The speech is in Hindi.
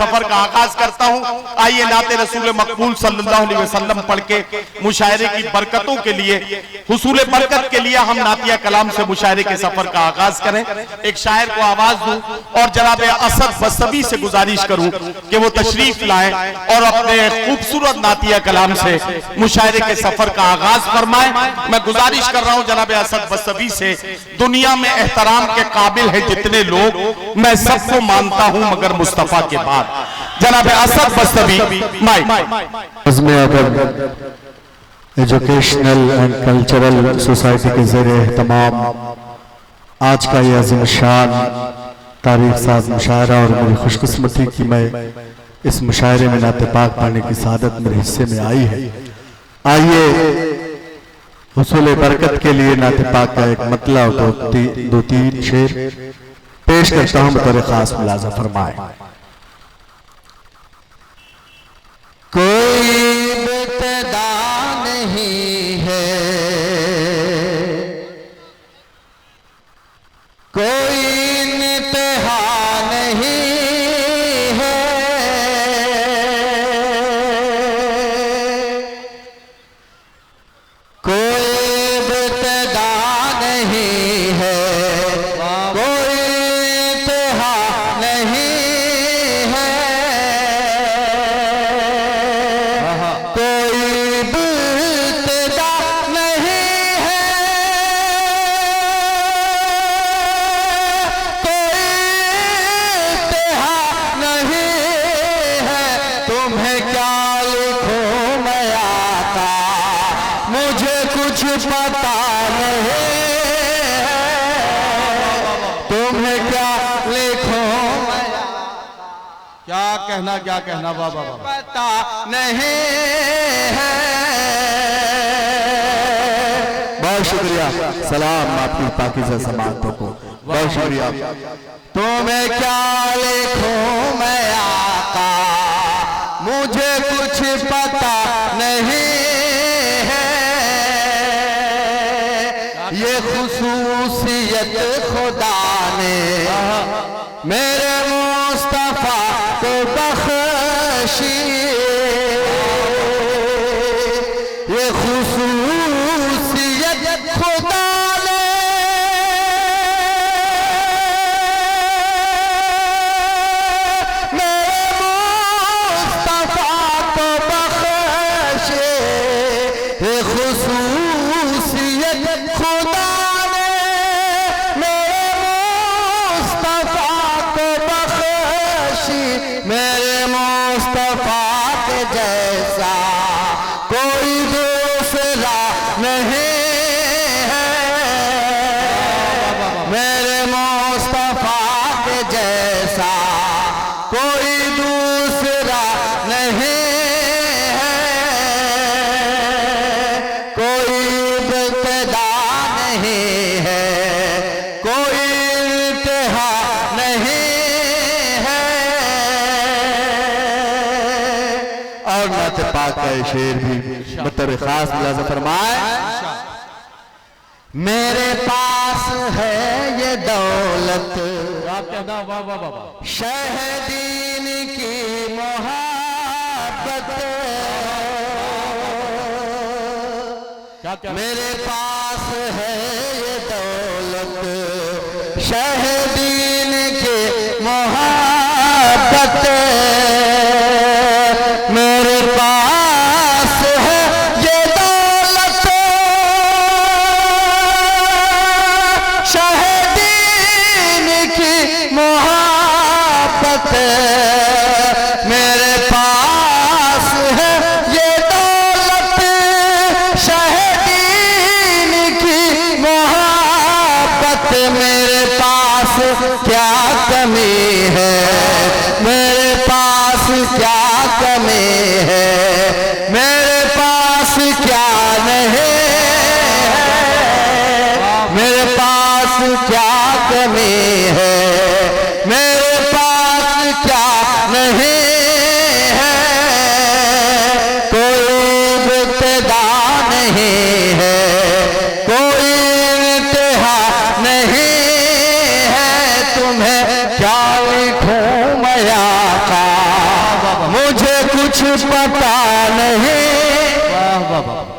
सफर का आगाज करता हूं। आइए नाते रसूल मकबूल सल्लल्लाहु अलैहि वसल्लम पढ़ के मुशायरे की बरकतों के लिए, हुसूल बरकत के लिए हम नातिया कलाम से मुशायरे के सफर का आगाज करें। एक शायर को आवाज दूं और जनाब असद बसवी से गुजारिश करूं कि वो तशरीफ लाएं और अपने खूबसूरत नातिया कलाम से मुशायरे के सफर का आगाज फरमाएं। मैं गुजारिश कर रहा हूं जनाब असद बसवी से, दुनिया में एहतराम के काबिल है जितने लोग, मैं सबको मानता हूं मगर मुस्तफा के बाद। जनाब Asad Basvi educational and cultural society के ज़रिए एहतमाम आज का ये अज़ीम शान तारीख साज मुशायरा, और मेरी खुशकिस्मती कि मैं इस मुशायरे में नाते पाक पढ़ने की सादत मेरे हिस्से में आई है। आइए हुसूल बरकत के लिए नाते पाक का एक मतला दो तीन शेर पेश करता हूं, बतौर खास मुलाजा फरमाए। कोई इब्तिदा नहीं है, कोई इंतहा नहीं है, कोई इब्तिदा नहीं है, कोई इंतहा नहीं है, कोई इब्तिदा नहीं है, कोई इंतहा नहीं है। तुम्हें क्या लिखूं मैं आका, मुझे कुछ पता नहीं है। तुम्हें क्या लिखूं मैं, क्या कहना बाबा पता नहीं है। बहुत शुक्रिया, सलाम आपकी पाकीज़ा समातों को, बहुत शुक्रिया। तुम्हें क्या लिखूं मैं आका, मुझे कुछ पता नहीं है। ये खुसूसियत खुदा ने मेरे मुस्तफा को बख्शी, ये खुसूसियत खुदा ने मेरे मुस्तफा को बख्शी, ये खुसूसियत खुदा ने मेरे मुस्तफा को बख्शी। मेरे मुस्तफा के जैसा कोई दूसरा नहीं है, मेरे मुस्तफा के जैसा कोई दूसरा नहीं है, कोई इब्तिदा नहीं है, कोई इंतहा नहीं है। और नाते पाक का ये शेर भी बतौर खास मुलाजा फरमाए। मेरे पास है ये दौलत, शहदीन की मोहब्बत, मेरे पास है ये दौलत, शहदीन की मोहब्बत, मेरे पास है ये दौलत, शहदीन की मोहब्बत, मेरे पास है ये दौलत, शहदीन की मोहब्बत, मेरे पास क्या कमी है, मेरे पास क्या कमी है, मेरे पास क्या नहीं है, मेरे पास क्या कमी है, मेरे पास क्या नहीं है, कोई इब्तिदा नहीं है, कोई इंतहा नहीं है। तुम्हें क्या लिखूं मैं आका, पता नहीं